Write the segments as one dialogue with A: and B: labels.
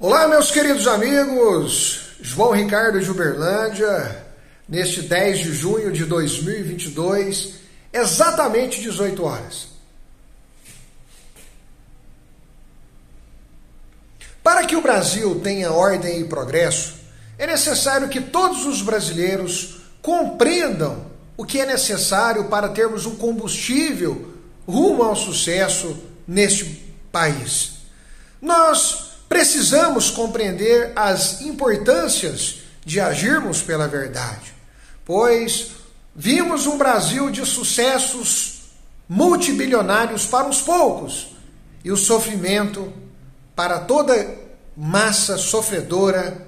A: Olá, meus queridos amigos, João Ricardo de Uberlândia, neste 10 de junho de 2022, exatamente 18 horas. Para que o Brasil tenha ordem e progresso, é necessário que todos os brasileiros compreendam o que é necessário para termos um combustível rumo ao sucesso neste país. Nós precisamos compreender as importâncias de agirmos pela verdade, pois vimos um Brasil de sucessos multibilionários para os poucos e o sofrimento para toda massa sofredora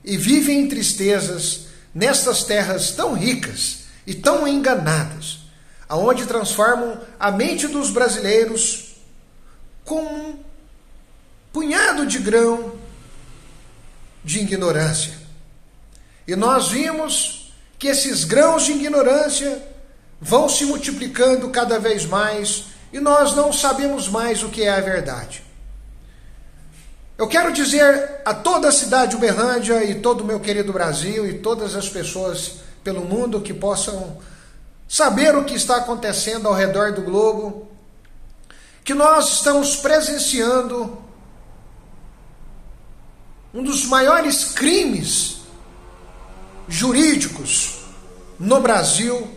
A: e vive em tristezas nestas terras tão ricas e tão enganadas, aonde transformam a mente dos brasileiros com um punhado de grão de ignorância. E nós vimos que esses grãos de ignorância vão se multiplicando cada vez mais e nós não sabemos mais o que é a verdade. Eu quero dizer a toda a cidade de Uberlândia e todo o meu querido Brasil e todas as pessoas pelo mundo que possam saber o que está acontecendo ao redor do globo, que nós estamos presenciando um dos maiores crimes jurídicos no Brasil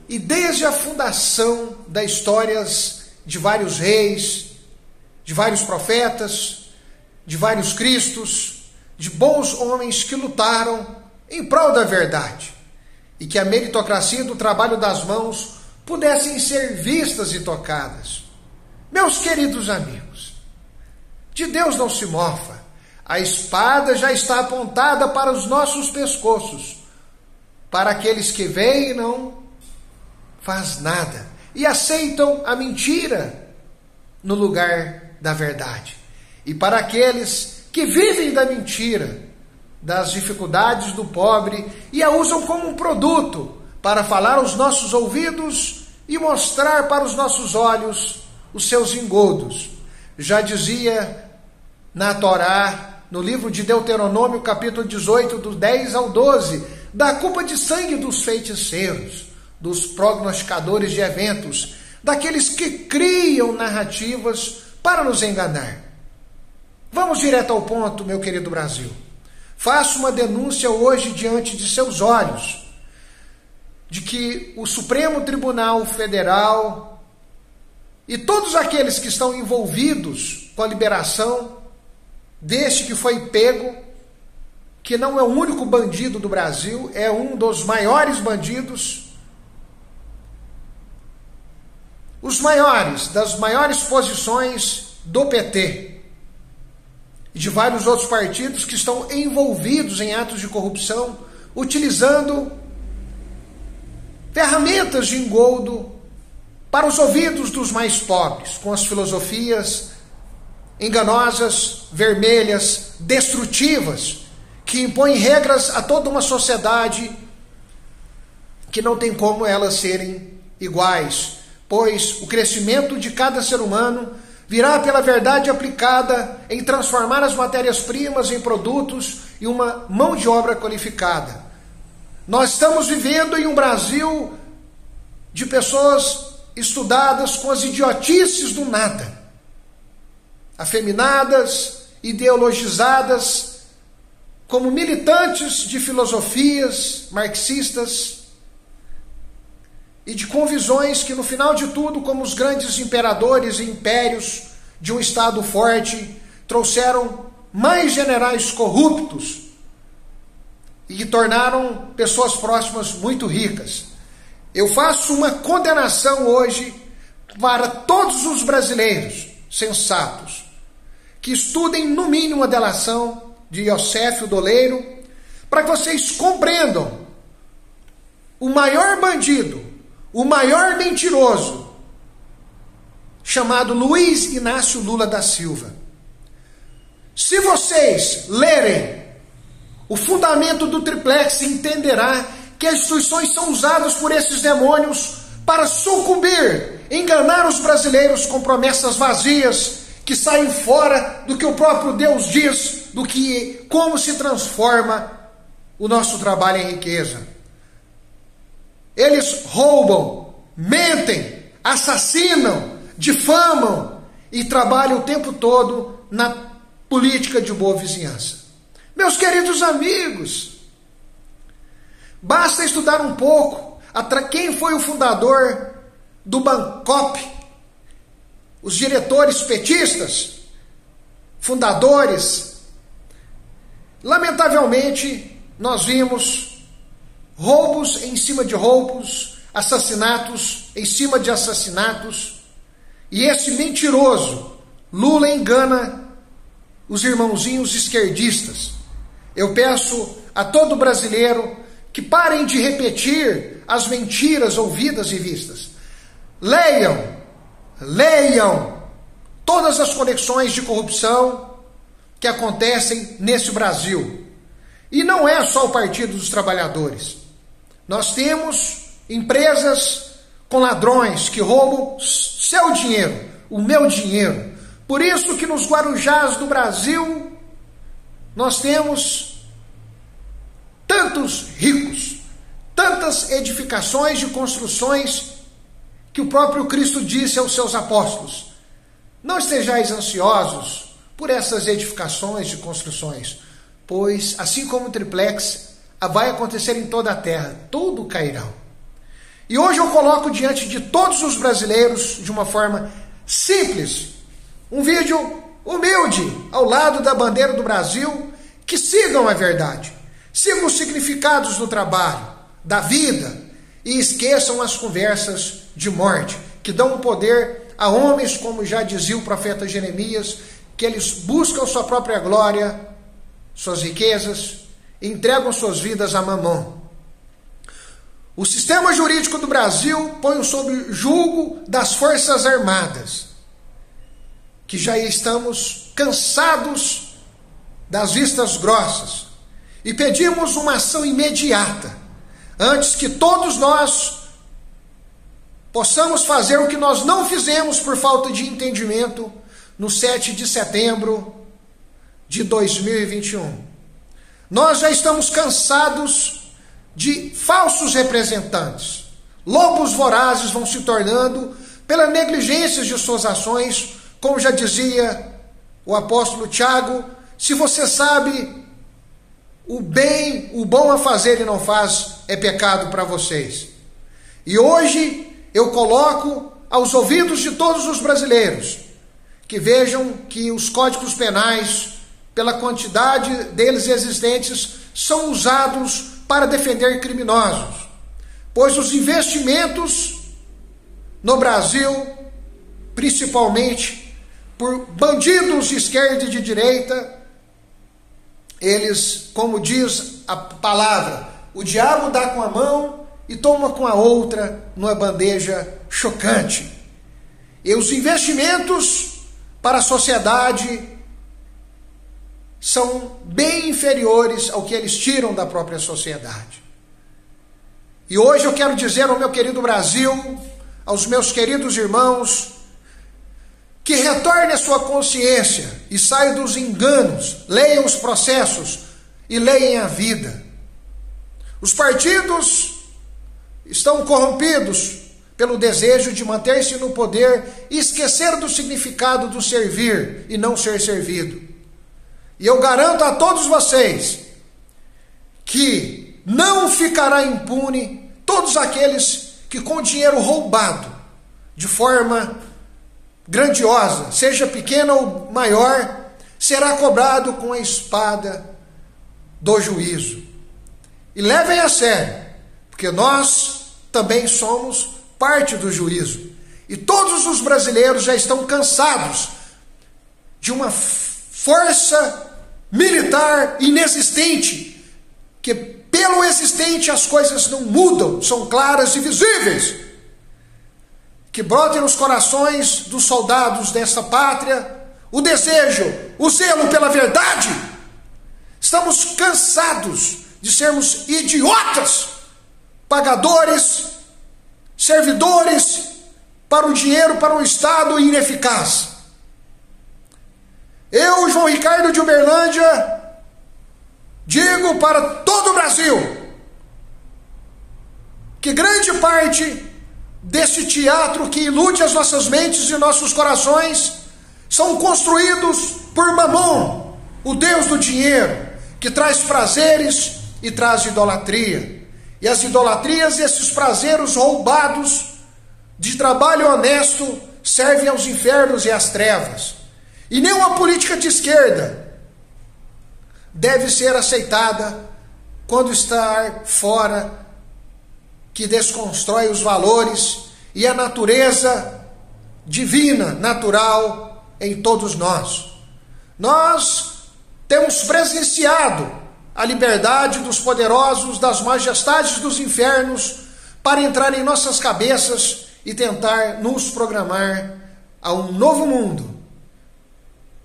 A: e desde a fundação das histórias de vários reis, de vários profetas, de vários cristos, de bons homens que lutaram em prol da verdade e que a meritocracia do trabalho das mãos pudessem ser vistas e tocadas. Meus queridos amigos, de Deus não se mofa. A espada já está apontada para os nossos pescoços, para aqueles que veem e não faz nada e aceitam a mentira no lugar da verdade. E para aqueles que vivem da mentira, das dificuldades do pobre e a usam como um produto para falar aos nossos ouvidos e mostrar para os nossos olhos os seus engodos. Já dizia na Torá, no livro de Deuteronômio, capítulo 18, do 10 ao 12, da culpa de sangue dos feiticeiros, dos prognosticadores de eventos, daqueles que criam narrativas para nos enganar. Vamos direto ao ponto, meu querido Brasil. Faço uma denúncia hoje diante de seus olhos, de que o Supremo Tribunal Federal e todos aqueles que estão envolvidos com a liberação deste que foi pego, que não é o único bandido do Brasil, é um dos maiores bandidos, os maiores, das maiores posições do PT e de vários outros partidos que estão envolvidos em atos de corrupção, utilizando ferramentas de engodo para os ouvidos dos mais pobres, com as filosofias enganosas, vermelhas, destrutivas, que impõem regras a toda uma sociedade que não tem como elas serem iguais, pois o crescimento de cada ser humano virá pela verdade aplicada em transformar as matérias-primas em produtos e uma mão de obra qualificada. Nós estamos vivendo em um Brasil de pessoas estudadas com as idiotices do nada, afeminadas, ideologizadas, como militantes de filosofias marxistas e com visões que, no final de tudo, como os grandes imperadores e impérios de um Estado forte, trouxeram mais generais corruptos e que tornaram pessoas próximas muito ricas. Eu faço uma condenação hoje para todos os brasileiros sensatos que estudem no mínimo a delação de Iosséfio Doleiro, para que vocês compreendam o maior bandido, o maior mentiroso, chamado Luiz Inácio Lula da Silva. Se vocês lerem o fundamento do triplex, entenderá que as instituições são usadas por esses demônios para sucumbir, enganar os brasileiros com promessas vazias, que saem fora do que o próprio Deus diz, do que como se transforma o nosso trabalho em riqueza. Eles roubam, mentem, assassinam, difamam e trabalham o tempo todo na política de boa vizinhança. Meus queridos amigos, basta estudar um pouco quem foi o fundador do Bangkok, os diretores petistas, fundadores. Lamentavelmente, nós vimos roubos em cima de roubos, assassinatos em cima de assassinatos, e esse mentiroso Lula engana os irmãozinhos esquerdistas. Eu peço a todo brasileiro que parem de repetir as mentiras ouvidas e vistas. Leiam todas as conexões de corrupção que acontecem nesse Brasil. E não é só o Partido dos Trabalhadores. Nós temos empresas com ladrões que roubam seu dinheiro, o meu dinheiro. Por isso que nos Guarujás do Brasil nós temos tantos ricos, tantas edificações de construções que o próprio Cristo disse aos seus apóstolos: não estejais ansiosos por essas edificações de construções, pois assim como o triplex vai acontecer em toda a terra, tudo cairá. E hoje eu coloco diante de todos os brasileiros, de uma forma simples, um vídeo humilde ao lado da bandeira do Brasil, que sigam a verdade, sigam os significados do trabalho, da vida, e esqueçam as conversas de morte, que dão um poder a homens, como já dizia o profeta Jeremias, que eles buscam sua própria glória, suas riquezas, e entregam suas vidas a Mamon. O sistema jurídico do Brasil põe sob julgo das Forças Armadas, que já estamos cansados das vistas grossas, e pedimos uma ação imediata, antes que todos nós possamos fazer o que nós não fizemos por falta de entendimento no 7 de setembro de 2021. Nós já estamos cansados de falsos representantes. Lobos vorazes vão se tornando pela negligência de suas ações, como já dizia o apóstolo Tiago: se você sabe o bem, o bom a fazer e não faz, é pecado para vocês. E hoje eu coloco aos ouvidos de todos os brasileiros que vejam que os códigos penais, pela quantidade deles existentes, são usados para defender criminosos, pois os investimentos no Brasil, principalmente por bandidos de esquerda e de direita, eles, como diz a palavra, o diabo dá com a mão e toma com a outra numa bandeja chocante. E os investimentos para a sociedade são bem inferiores ao que eles tiram da própria sociedade. E hoje eu quero dizer ao meu querido Brasil, aos meus queridos irmãos, que retorne a sua consciência e saia dos enganos, leiam os processos e leiam a vida. Os partidos estão corrompidos pelo desejo de manter-se no poder e esquecer do significado do servir e não ser servido. E eu garanto a todos vocês que não ficará impune todos aqueles que com dinheiro roubado, de forma grandiosa, seja pequena ou maior, será cobrado com a espada do juízo. E levem a sério, porque nós também somos parte do juízo. E todos os brasileiros já estão cansados de uma força militar inexistente, que pelo existente as coisas não mudam, são claras e visíveis. Que brote nos corações dos soldados dessa pátria o desejo, o zelo pela verdade. Estamos cansados de sermos idiotas, pagadores, servidores para o dinheiro, para um Estado ineficaz. Eu, João Ricardo de Uberlândia, digo para todo o Brasil que grande parte desse teatro que ilude as nossas mentes e nossos corações são construídos por Mamon, o Deus do dinheiro, que traz prazeres e traz idolatria. E as idolatrias e esses prazeres roubados de trabalho honesto servem aos infernos e às trevas. E nenhuma política de esquerda deve ser aceitada quando está fora, que desconstrói os valores e a natureza divina, natural em todos nós. Nós temos presenciado a liberdade dos poderosos, das majestades dos infernos, para entrar em nossas cabeças e tentar nos programar a um novo mundo,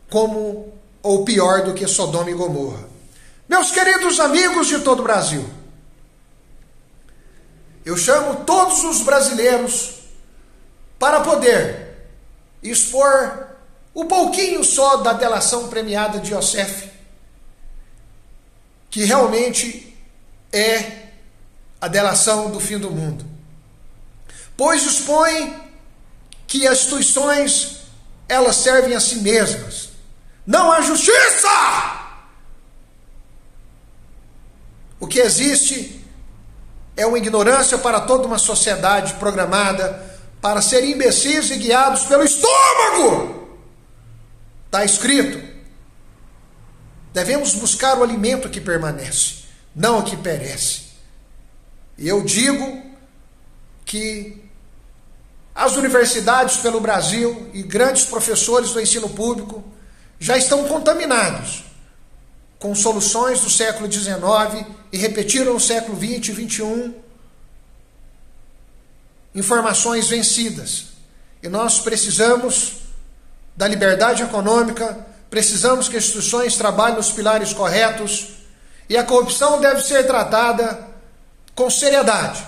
A: como ou pior do que Sodoma e Gomorra. Meus queridos amigos de todo o Brasil, eu chamo todos os brasileiros para poder expor um pouquinho só da delação premiada de Yosef, que realmente é a delação do fim do mundo. Pois expõe que as instituições, elas servem a si mesmas. Não há justiça! O que existe é uma ignorância para toda uma sociedade programada para ser imbecis e guiados pelo estômago. Está escrito: devemos buscar o alimento que permanece, não o que perece. E eu digo que as universidades pelo Brasil e grandes professores do ensino público já estão contaminados com soluções do século XIX e repetiram no século XX e XXI informações vencidas. E nós precisamos da liberdade econômica, precisamos que as instituições trabalhem nos pilares corretos e a corrupção deve ser tratada com seriedade.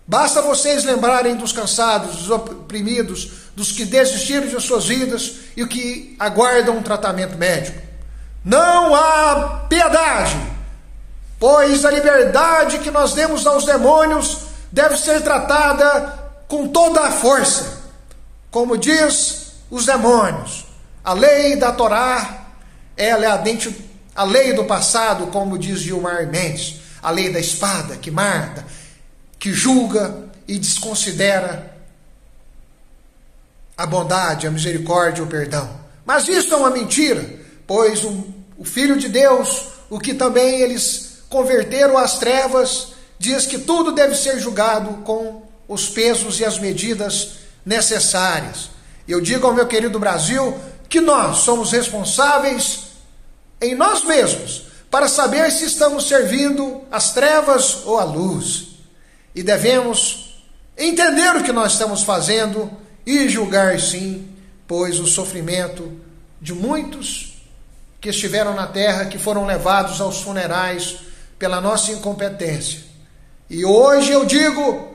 A: Basta vocês lembrarem dos cansados, dos oprimidos, dos que desistiram de suas vidas e que aguardam um tratamento médico. Não há piedade, pois a liberdade que nós demos aos demônios deve ser tratada com toda a força. Como diz os demônios, a lei da Torá, ela é a lei do passado, como diz Gilmar Mendes, a lei da espada que mata, que julga e desconsidera a bondade, a misericórdia e o perdão. Mas isso é uma mentira, pois o Filho de Deus, o que também eles converteram às trevas, diz que tudo deve ser julgado com os pesos e as medidas necessárias. Eu digo ao meu querido Brasil que nós somos responsáveis em nós mesmos para saber se estamos servindo as trevas ou a luz. E devemos entender o que nós estamos fazendo e julgar sim, pois o sofrimento de muitos que estiveram na terra, que foram levados aos funerais pela nossa incompetência. E hoje eu digo,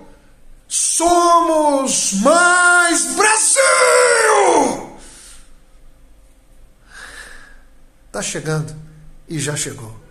A: somos mais Brasil! Está chegando e já chegou.